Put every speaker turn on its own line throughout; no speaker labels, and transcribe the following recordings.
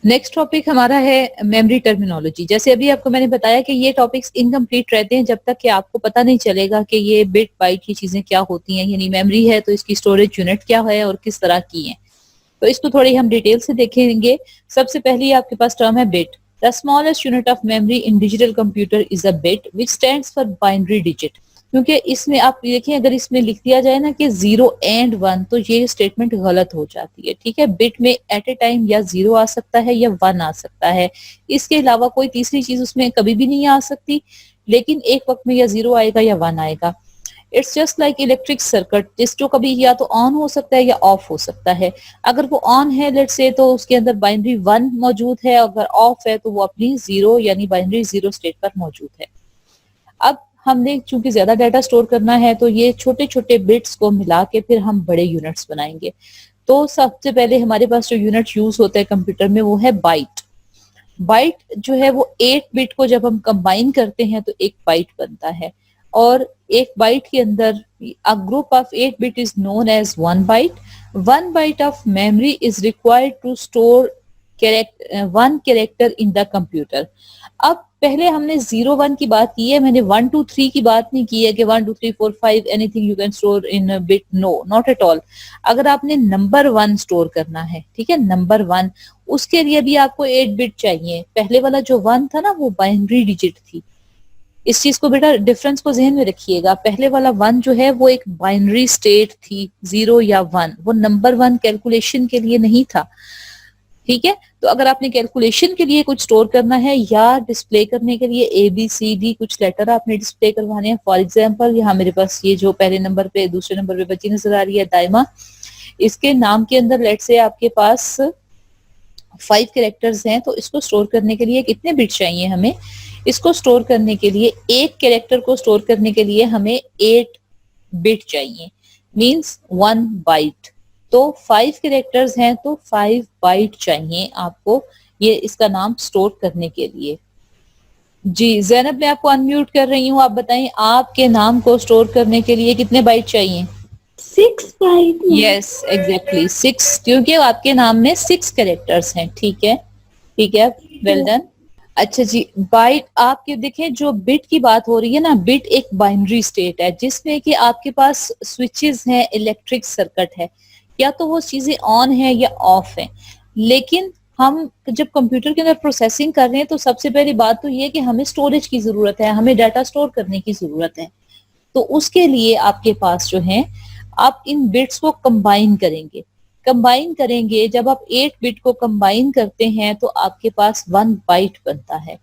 Next topic हमारा है memory terminology. जैसे अभी आपको मैंने बताया कि ये टॉपिक्स इनकम्प्लीट रहते हैं जब तक कि आपको पता नहीं चलेगा कि ये बिट बाइट की चीजें क्या होती हैं, यानी मेमोरी है तो इसकी स्टोरेज यूनिट क्या है और किस तरह की है। तो इसको थोड़ी हम डिटेल से देखेंगे। सबसे पहले आपके पास टर्म है bit. The smallest unit of memory in digital computer is a bit which stands for binary digit. क्योंकि इसमें आप देखिए, अगर इसमें लिख दिया जाए ना कि 0 और 1 तो ये स्टेटमेंट गलत हो जाती है। ठीक है, बिट में एट ए टाइम या 0 आ सकता है या 1 आ सकता है, इसके अलावा कोई तीसरी चीज उसमें कभी भी नहीं आ सकती। लेकिन एक वक्त में या 0 आएगा या 1 आएगा। It's just like electric circuit, जिस जो कभी या तो ऑन हो सकता है या ऑफ हो सकता है। अगर वो ऑन है लेट्स से, तो उसके अंदर बाइनरी 1 मौजूद है, अगर ऑफ है तो वो अपनी 0 यानी बाइनरी 0 स्टेट पर मौजूद है। अब हमने चूंकि ज्यादा डाटा स्टोर करना है तो ये छोटे छोटे बिट्स को मिला के फिर हम बड़े यूनिट्स बनाएंगे। तो सबसे पहले हमारे पास जो यूनिट यूज होता है कंप्यूटर में वो है बाइट। बाइट जो है वो 8 बिट को जब हम कंबाइन करते हैं तो एक बाइट बनता है। और एक बाइट के अंदर a group of 8 bit is known as 1 byte. 1 byte of memory is required to store one character in the computer. अब पहले हमने 0 1 की बात की है, मैंने 1 2 3 की बात नहीं की है कि 1 2 3 4 5 anything you can store in bit, no not at all. अगर आपने नंबर 1 स्टोर करना है, ठीक है, नंबर 1, उसके लिए भी आपको 8 बिट चाहिए। पहले वाला जो 1 था ना वो बाइनरी डिजिट थी। इस चीज को बेटा डिफरेंस को जहन में रखिएगा। पहले वाला 1 जो है वो एक बाइनरी स्टेट थी, 0 या 1, वो नंबर 1 कैलकुलेशन के लिए नहीं था। ठीक है, तो अगर आपने कैलकुलेशन के लिए कुछ स्टोर करना है या डिस्प्ले करने के लिए ABCD कुछ लेटर आपने डिस्प्ले करवाने हैं, फॉर एग्जांपल यहाँ मेरे पास ये जो पहले नंबर पे दूसरे नंबर पे बच्ची नजर आ रही है दाइमा, इसके नाम के अंदर लेट से आपके पास 5 कैरेक्टर्स हैं, तो इसको स्टोर करने के लिए कितने बिट चाहिए हमें? इसको स्टोर करने के लिए, एक कैरेक्टर को स्टोर करने के लिए हमें 8 बिट चाहिए, मींस 1 बाइट। तो 5 कैरेक्टर्स हैं तो 5 बाइट चाहिए आपको ये इसका नाम स्टोर करने के लिए। जी जैनब, मैं आपको अनम्यूट कर रही हूँ, आप बताएं आपके नाम को स्टोर करने के लिए कितने बाइट चाहिए?
6 बाइट।
यस एग्जैक्टली 6, क्योंकि आपके नाम में 6 कैरेक्टर्स हैं। ठीक है, ठीक है, वेल डन। अच्छा जी, बाइट आपके देखें जो बिट की बात हो रही है ना, बिट एक बाइनरी स्टेट है जिसमें कि आपके पास स्विचेस हैं, इलेक्ट्रिक सर्किट है, या तो वो चीजें ऑन है या ऑफ है। लेकिन हम जब कंप्यूटर के अंदर प्रोसेसिंग कर रहे हैं तो सबसे पहली बात तो ये है कि हमें स्टोरेज की जरूरत है, हमें डाटा स्टोर करने की जरूरत है। तो उसके लिए आपके पास जो है, आप इन बिट्स को कंबाइन करेंगे। कंबाइन करेंगे, जब आप 8 बिट को कंबाइन करते हैं तो आपके पास 1 बाइट बनता है।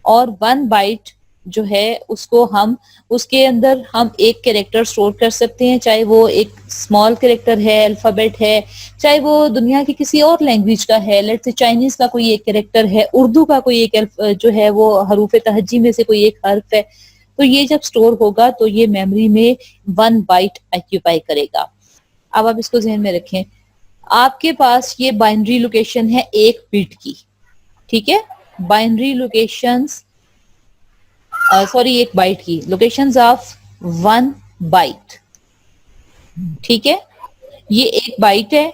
और 1 बाइट जो है उसको हम, उसके अंदर हम एक कैरेक्टर स्टोर कर सकते हैं, चाहे वो एक स्मॉल कैरेक्टर है, अल्फाबेट है, चाहे वो दुनिया की किसी और लैंग्वेज का है, लेट्स से चाइनीज का कोई एक कैरेक्टर है, उर्दू का कोई एक जो है वो हरूफ तहज्जी में से कोई एक हर्फ है। तो ये जब स्टोर होगा तो ये मेमोरी में 1 बाइट ऑक्यूपाई करेगा। अब आप इसको ध्यान में रखें, आपके पास ये बाइनरी लोकेशन है 1 बिट की। ठीक है, बाइनरी लोकेशंस, सॉरी 1 बाइट की, लोकेशंस ऑफ 1 बाइट। ठीक है, ये 1 बाइट है,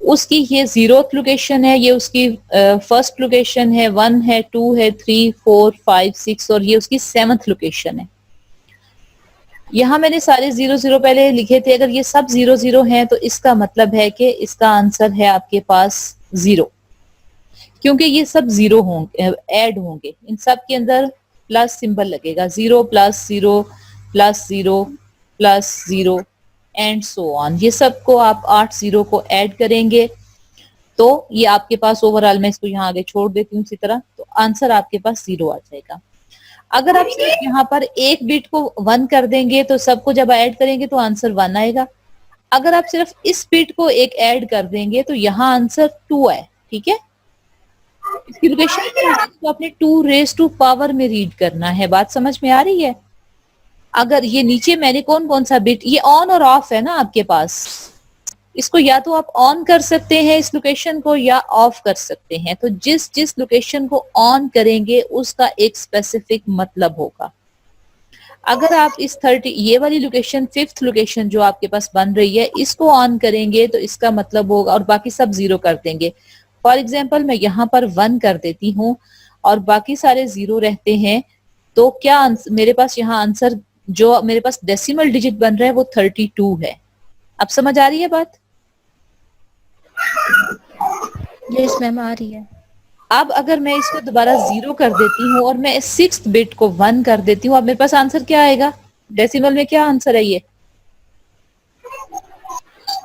उसकी ये 0th लोकेशन है, ये उसकी फर्स्ट लोकेशन है, 1 है, 2 है, 3 4 5 6 और ये उसकी 7th लोकेशन है। यहाँ मैंने सारे 0 0 पहले लिखे थे, अगर ये सब 0 0 हैं तो इसका मतलब है कि इसका आंसर है आपके पास 0, क्योंकि ये सब 0 होंगे, ऐड होंगे, इन सब के अंदर प्लस सिंबल लगेगा, 0 + 0 + 0 + 0 एंड सो ऑन। ये सब को आप 8 0 को ऐड करेंगे तो ये आपके पास ओवरऑल, मैं इसको यहाँ आगे छोड़ देती हूँ इसी तरह, तो आंसर आपके पास 0 आ जाएगा। अगर आप सिर्फ यहाँ पर 1 बिट को 1 कर देंगे तो सबको जब ऐड करेंगे तो आंसर 1 आएगा। अगर आप सिर्फ इस बिट को एक ऐड कर देंगे तो यहाँ आंसर 2 है। ठीक है, इसकी लोकेशन तो आपने 2 रेज़ टू पावर में रीड करना है। बात समझ में आ रही है? अगर ये नीचे मैंने कौन कौन सा बिट, ये ऑन और ऑफ है ना आपके पास, इसको या तो आप ऑन कर सकते हैं इस लोकेशन को या ऑफ कर सकते हैं। तो जिस जिस लोकेशन को ऑन करेंगे उसका एक स्पेसिफिक मतलब होगा। अगर आप इस 30 ये वाली लोकेशन 5th लोकेशन जो आपके पास बन रही है इसको ऑन करेंगे तो इसका मतलब होगा, और बाकी सब 0 कर देंगे, फॉर एग्जाम्पल मैं यहाँ पर 1 कर देती हूँ और बाकी सारे 0 रहते हैं, तो क्या मेरे पास यहाँ आंसर जो मेरे पास डेसिमल डिजिट बन रहा है वो 32 है। अब समझ आ रही है बात?
यस मैम, आ रही है।
अब अगर मैं इसको दोबारा 0 कर देती हूँ और मैं 6th बिट को 1 कर देती हूँ, अब मेरे पास आंसर क्या आएगा? डेसिमल में क्या आंसर है ये?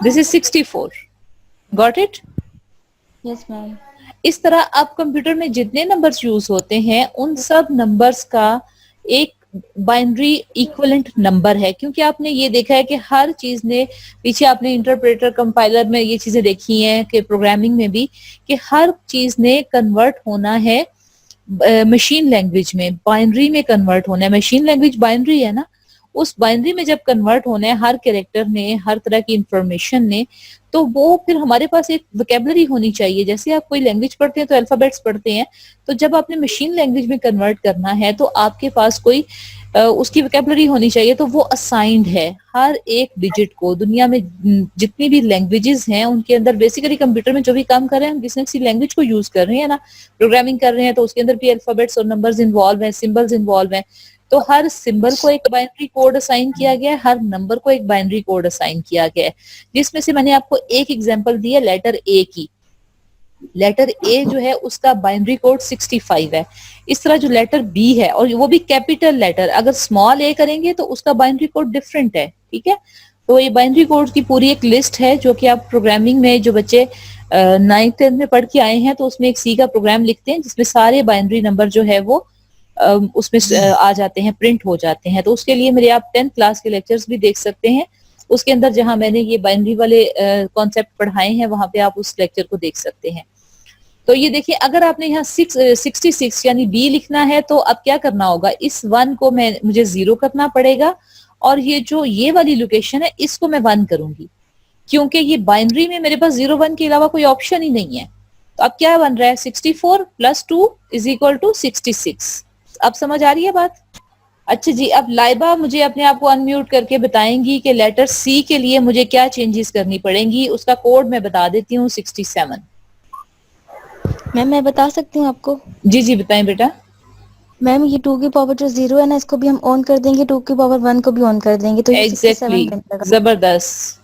This is 64। Got it?
Yes ma'am.
इस तरह अब कंप्यूटर में जितने नंबर्स यूज होते हैं उन सब नंबर्स का एक बाइनरी इक्विवेलेंट नंबर है, क्योंकि आपने ये देखा है कि हर चीज ने, पीछे आपने इंटरप्रेटर कंपाइलर में ये चीजें देखी हैं कि प्रोग्रामिंग में भी, कि हर चीज ने कन्वर्ट होना है मशीन लैंग्वेज में, बाइनरी में कन्वर्ट होना है। मशीन लैंग्वेज बाइनरी है ना, उस बाइनरी में जब कन्वर्ट होना है हर कैरेक्टर ने, हर तरह की इंफॉर्मेशन ने, तो वो फिर हमारे पास एक वोकेबलरी होनी चाहिए। जैसे आप कोई लैंग्वेज पढ़ते हैं तो अल्फाबेट्स पढ़ते हैं, तो जब आपने मशीन लैंग्वेज में कन्वर्ट करना है तो आपके पास कोई उसकी वोकेबलरी होनी चाहिए, तो वो असाइंड है हर एक डिजिट को। दुनिया में जितनी भी लैंग्वेजेस हैं उनके अंदर बेसिकली कंप्यूटर में जो भी काम कर रहे हैं हम किसी न किसी लैंग्वेज को यूज कर रहे हैं ना, प्रोग्रामिंग कर रहे हैं, तो उसके अंदर भी अल्फाबेट्स और नंबर्स इन्वॉल्व हैं, सिंबल्स इन्वॉल्व हैं। तो हर सिंबल को एक बाइनरी कोड असाइन किया गया है, हर नंबर को एक बाइनरी कोड असाइन किया गया है, जिसमें से मैंने आपको एक एग्जांपल दी है लेटर ए की। लेटर ए जो है उसका बाइनरी कोड 65 है। इस तरह जो लेटर बी है, और वो भी कैपिटल लेटर, अगर स्मॉल ए करेंगे तो उसका बाइनरी कोड डिफरेंट है, ठीक है। तो ये बाइनरी कोड की पूरी एक लिस्ट है जो कि आप प्रोग्रामिंग में, जो बच्चे 9th 10th में पढ़ के आए हैं, तो उसमें एक सी का प्रोग्राम लिखते हैं जिसमें सारे बाइनरी नंबर जो है वो उसमें आ जाते हैं, प्रिंट हो जाते हैं। तो उसके लिए मेरे आप 10th क्लास के लेक्चर्स भी देख सकते हैं, उसके अंदर जहां मैंने ये बाइनरी वाले कॉन्सेप्ट पढ़ाए हैं वहां पे आप उस लेक्चर को देख सकते हैं। तो ये देखिए, अगर आपने यहाँ 66 यानी बी लिखना है तो अब क्या करना होगा, इस 1 को मुझे 0 करना पड़ेगा, और ये जो ये वाली लोकेशन है इसको मैं 1 करूंगी, क्योंकि ये बाइनरी में मेरे पास 0 1 के अलावा कोई ऑप्शन ही नहीं है। तो अब क्या बन रहा है, 64 + 2 = 66। अब समझ आ रही है बात? अच्छा जी, अब लाइबा मुझे अपने आप को अनम्यूट करके बताएंगी कि लेटर सी के लिए मुझे क्या चेंजेस करनी पड़ेंगी। उसका कोड मैं बता देती हूँ, 67।
मैम मैं बता सकती हूँ आपको?
जी जी बताएं बेटा।
मैम ये 2 की पावर जो 0 है ना, इसको भी हम ऑन कर देंगे, 2 की पावर 1 को भी ऑन कर देंगे, तो ये 67 बन जाएगा।
जबरदस्त,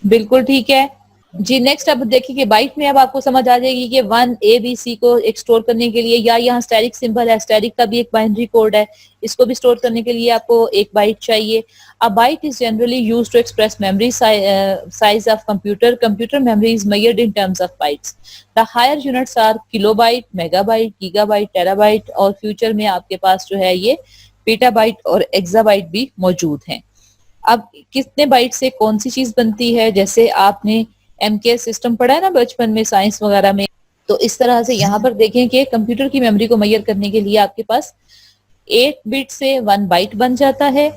बिल्कुल ठीक है जी। नेक्स्ट अब देखिए कि बाइट में अब आपको समझ आ जाएगी कि 1 ABC को एक स्टोर करने के लिए, या यहाँ स्टैटिक सिंबल है, स्टैटिक का भी एक बाइनरी कोड है, इसको भी स्टोर करने के लिए आपको एक बाइट चाहिए। A byte is generally used to express memory size of computer. Computer memory is measured in terms of bytes. The higher units are kilobyte, megabyte, gigabyte, terabyte, और फ्यूचर में आपके पास जो है ये पेटाबाइट और एक्साबाइट भी मौजूद हैं। अब कितने बाइट से कौन सी चीज बनती है, जैसे आपने MKS सिस्टम पढ़ा है ना बचपन में, साइंस वगैरह में, तो इस तरह से यहाँ पर देखें कि कंप्यूटर की मेमोरी को मेजर करने के लिए आपके पास 8 बिट से 1 बाइट बन जाता है।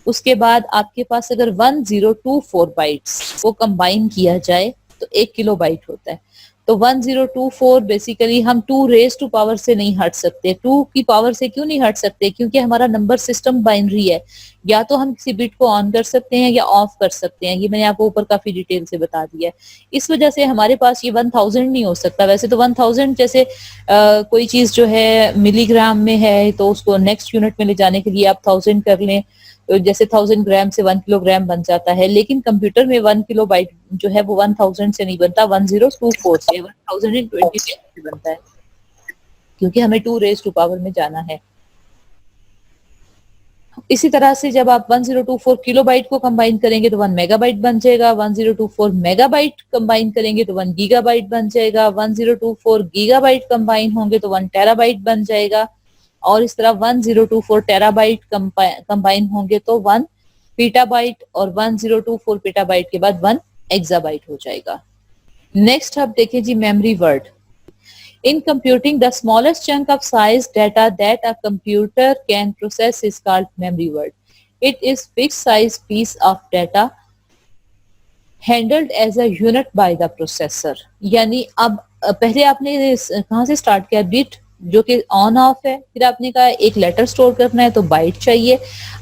उसके बाद आपके पास अगर 1024 बाइट्स को कंबाइन किया जाए तो 1 किलो बाइट होता है। तो 1024 बेसिकली हम 2 रेज टू पावर से नहीं हट सकते। 2 की पावर से क्यों नहीं हट सकते? क्योंकि हमारा नंबर सिस्टम बाइनरी है, या तो हम किसी बिट को ऑन कर सकते हैं या ऑफ कर सकते हैं। ये मैंने आपको ऊपर काफी डिटेल से बता दिया है। इस वजह से हमारे पास ये 1000 नहीं हो सकता। वैसे तो 1000 जैसे कोई चीज जो है मिलीग्राम में है तो उसको नेक्स्ट यूनिट में ले जाने के लिए आप 1000 कर लें, तो जैसे 1000 ग्राम से 1 किलोग्राम बन जाता है। लेकिन कंप्यूटर में 1 किलो बाइट जो है वो 1000 से नहीं बनता, 1024 से, 1020 से बनता है, क्योंकि हमें 2 रेज टू पावर में जाना है। इसी तरह से जब आप 1024 किलोबाइट को कंबाइन करेंगे तो 1 मेगाबाइट बन जाएगा। 1024 मेगाबाइट कंबाइन करेंगे तो 1 गीगाबाइट बन जाएगा। 1024 गीगाबाइट कंबाइन होंगे तो 1 टेराबाइट बन जाएगा। और इस तरह 1024 टेराबाइट कंबाइन होंगे तो 1 पीटाबाइट, और 1024 पीटाबाइट के बाद 1 एक्साबाइट हो जाएगा। नेक्स्ट अब देखिए जी, memory word. In computing, the smallest chunk of size data that a computer can process is called memory word. It is fixed size piece of data handled as a unit by the processor. यानी अब पहले आपने कहाँ से start किया, bit जो कि on off है, फिर आपने कहा एक लेटर स्टोर करना है तो बाइट चाहिए।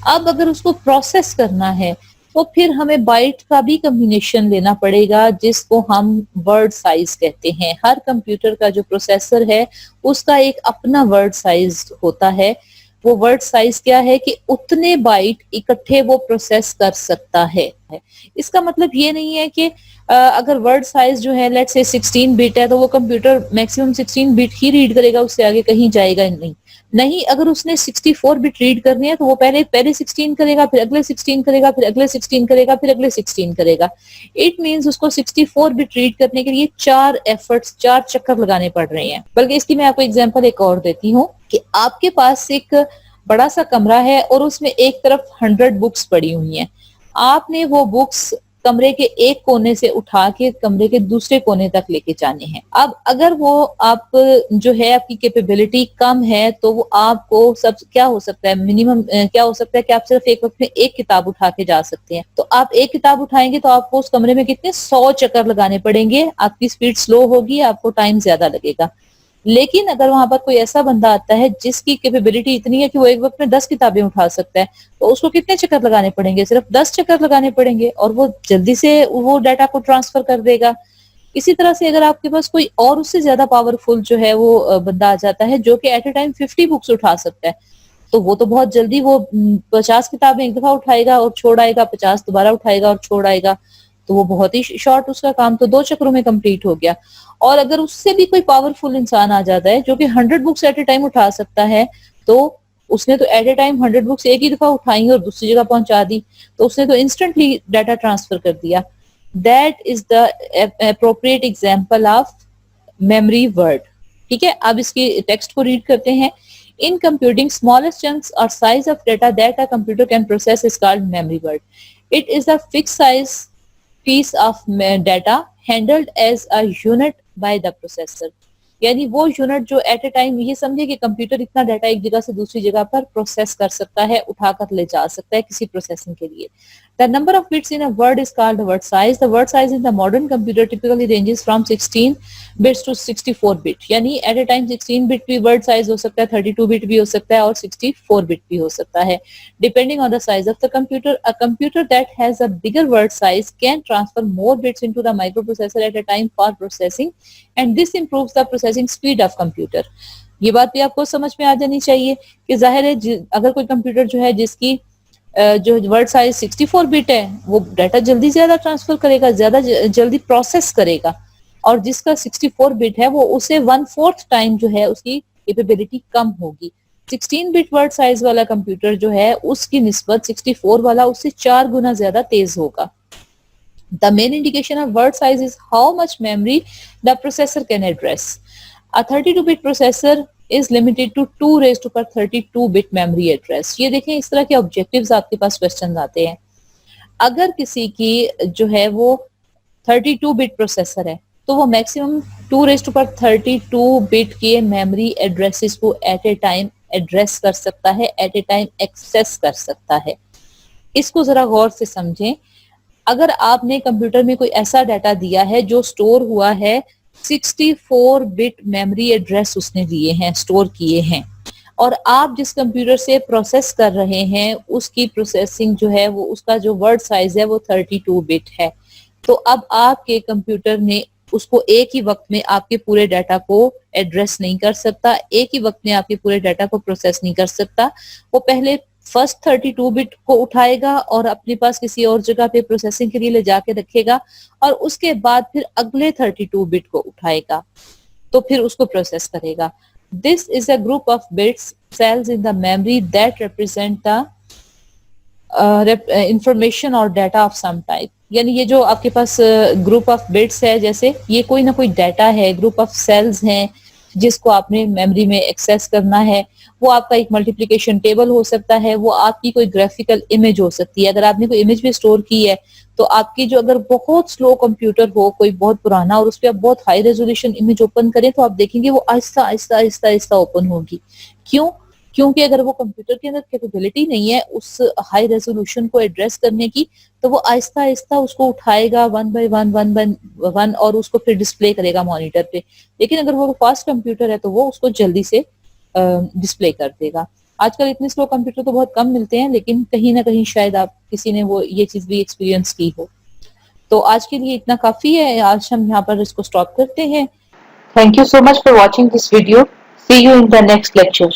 अब अगर उसको प्रोसेस करना है तो फिर हमें बाइट का भी कम्बिनेशन लेना पड़ेगा जिसको हम वर्ड साइज कहते हैं। हर कंप्यूटर का जो प्रोसेसर है उसका एक अपना वर्ड साइज होता है। वो वर्ड साइज क्या है कि उतने बाइट इकट्ठे वो प्रोसेस कर सकता है। इसका मतलब ये नहीं है कि अगर वर्ड साइज जो है लेट्स से 16 बिट है तो वो कंप्यूटर मैक्सिमम 16 बिट ही रीड करेगा, उससे आगे कहीं जाएगा नहीं। अगर उसने 64 बिट रीड करनी है तो वो पहले 16 करेगा, फिर अगले 16 करेगा, फिर अगले 16 करेगा, फिर अगले 16 करेगा। इट मींस उसको 64 बिट रीड करने के लिए 4 चक्कर लगाने पड़ रहे हैं। बल्कि इसकी मैं आपको एग्जांपल एक और देती हूँ कि आपके पास एक बड़ा सा कमरा है और उसमें एक तरफ 100 बुक्स पड़ी हुई हैं। आपने वो बुक्स कमरे के एक कोने से उठा के कमरे के दूसरे कोने तक लेके जाने हैं। अब अगर वो आप जो है आपकी कैपेबिलिटी कम है तो वो आपको सब क्या हो सकता है, मिनिमम क्या हो सकता है कि आप सिर्फ एक वक्त में एक किताब उठा के जा सकते हैं। तो आप एक किताब उठाएंगे तो आपको उस कमरे में कितने 100 चक्कर लगाने पड़ेंगे। आपकी स्पीड स्लो होगी, आपको टाइम ज्यादा लगेगा। लेकिन अगर वहां पर कोई ऐसा बंदा आता है जिसकी कैपेबिलिटी इतनी है कि वो एक वक्त में 10 किताबें उठा सकता है, तो उसको कितने चक्कर लगाने पड़ेंगे? सिर्फ 10 चक्कर लगाने पड़ेंगे और वो जल्दी से वो डाटा को ट्रांसफर कर देगा। इसी तरह से अगर आपके पास कोई और उससे ज्यादा पावरफुल जो है वो बंदा आ जाता है जो कि एट ए टाइम 50 बुक्स उठा सकता है, तो वो तो बहुत जल्दी वो 50 किताबें एक दफा उठाएगा और छोड़ आएगा, 50 दोबारा उठाएगा और छोड़ आएगा। तो वो बहुत ही शॉर्ट, उसका काम तो 2 चक्रों में कंप्लीट हो गया। और अगर उससे भी कोई पावरफुल इंसान आ जाता है जो कि 100 बुक्स एट ए टाइम उठा सकता है, तो उसने तो एट ए टाइम 100 बुक्स एक ही दफा उठाई और दूसरी जगह पहुंचा दी, तो उसने तो इंस्टेंटली डाटा ट्रांसफर कर दिया। That is the appropriate example of memory word. ठीक है, अब इसके टेक्स्ट को रीड करते हैं। इन कंप्यूटिंग स्मॉलेस्ट चंक्स और size of data that a computer can process is called memory word. It is the fix size piece of data handled as a unit by the processor। यानी वो unit जो eight a time, ये समझे कि computer इतना data एक जगह से दूसरी जगह पर प्रोसेस कर सकता है, उठाकर ले जा सकता है किसी प्रोसेसिंग के लिए। The number of bits in a word is called word size. The word size in the modern computer typically ranges from 16 bits to 64 bit. यानी एट ए टाइम 16 बिट भी वर्ड साइज हो सकता है, 32 bit भी हो सकता है और 64 बिट भी हो सकता है, depending on the size of the computer. A computer that has a bigger word size can transfer more bits into the microprocessor at a time for processing and this improves the processing speed of computer. ये बात भी आपको समझ में आ जानी चाहिए कि जाहिर है अगर कोई कंप्यूटर जो है जिसकी जो वर्ड साइज 64 बिट है वो डाटा जल्दी ज्यादा ट्रांसफर करेगा, ज्यादा जल्दी प्रोसेस करेगा, और जिसका 64 बिट है वो उसे 1/4 टाइम जो है उसकी कैपेबिलिटी कम होगी। 16 बिट वर्ड साइज वाला कंप्यूटर जो है उसकी निस्बत 64 वाला उससे 4 गुना ज्यादा तेज होगा। The main indication of word size is how much memory the processor can address. A 32-bit processor is limited to 2 raised to power 32-bit memory address. ये देखें, इस तरह के ऑब्जेक्टिव्स आपके पास क्वेश्चन आते हैं। अगर किसी की जो है वो 32 बिट प्रोसेसर है तो वो maximum 2 raised to power 32 bit के मेमोरी एड्रेसेस को एट ए टाइम एड्रेस कर सकता है, एट ए टाइम एक्सेस कर सकता है। इसको जरा गौर से समझें। अगर आपने कंप्यूटर में कोई ऐसा डाटा दिया है जो स्टोर हुआ है, 64 बिट मेमोरी एड्रेस उसने दिए हैं, स्टोर किए हैं, और आप जिस कंप्यूटर से प्रोसेस कर रहे हैं उसकी प्रोसेसिंग जो है वो उसका जो वर्ड साइज है वो 32 बिट है, तो अब आपके कंप्यूटर ने उसको एक ही वक्त में आपके पूरे डाटा को एड्रेस नहीं कर सकता, एक ही वक्त में आपके पूरे डाटा को प्रोसेस नहीं कर सकता। वो पहले फर्स्ट 32 बिट को उठाएगा और अपने पास किसी और जगह पे प्रोसेसिंग के लिए ले जाके रखेगा, और उसके बाद फिर अगले 32 बिट को उठाएगा तो फिर उसको प्रोसेस करेगा। This is a group of bits cells in the memory that represent the information और डाटा ऑफ सम टाइप। यानी ये जो आपके पास ग्रुप ऑफ बिट्स है, जैसे ये कोई ना कोई डाटा है, ग्रुप ऑफ सेल्स हैं जिसको आपने मेमोरी में एक्सेस करना है। वो आपका एक मल्टीप्लिकेशन टेबल हो सकता है, वो आपकी कोई ग्राफिकल इमेज हो सकती है। अगर आपने कोई इमेज भी स्टोर की है तो आपकी जो अगर बहुत स्लो कंप्यूटर हो, कोई बहुत पुराना, और उस पर आप बहुत हाई रेजोल्यूशन इमेज ओपन करें तो आप देखेंगे वो आहिस्ता आहिस्ता आहिस्ता आहिस्ता ओपन होगी। क्यों? क्योंकि अगर वो कंप्यूटर के अंदर कैपेबिलिटी नहीं है उस हाई रेजोल्यूशन को एड्रेस करने की, तो वो आहिस्ता आहिस्ता उसको उठाएगा वन बाय वन और उसको फिर डिस्प्ले करेगा मॉनिटर पे। लेकिन अगर वो फास्ट कंप्यूटर है तो वो उसको जल्दी से डिस्प्ले कर देगा। आजकल इतने स्लो कंप्यूटर तो बहुत कम मिलते हैं, लेकिन कहीं ना कहीं शायद आप किसी ने वो ये चीज भी एक्सपीरियंस की हो। तो आज के लिए इतना काफी है, आज हम यहाँ पर इसको स्टॉप करते हैं। Thank you so much for watching this video. See you in the next lecture.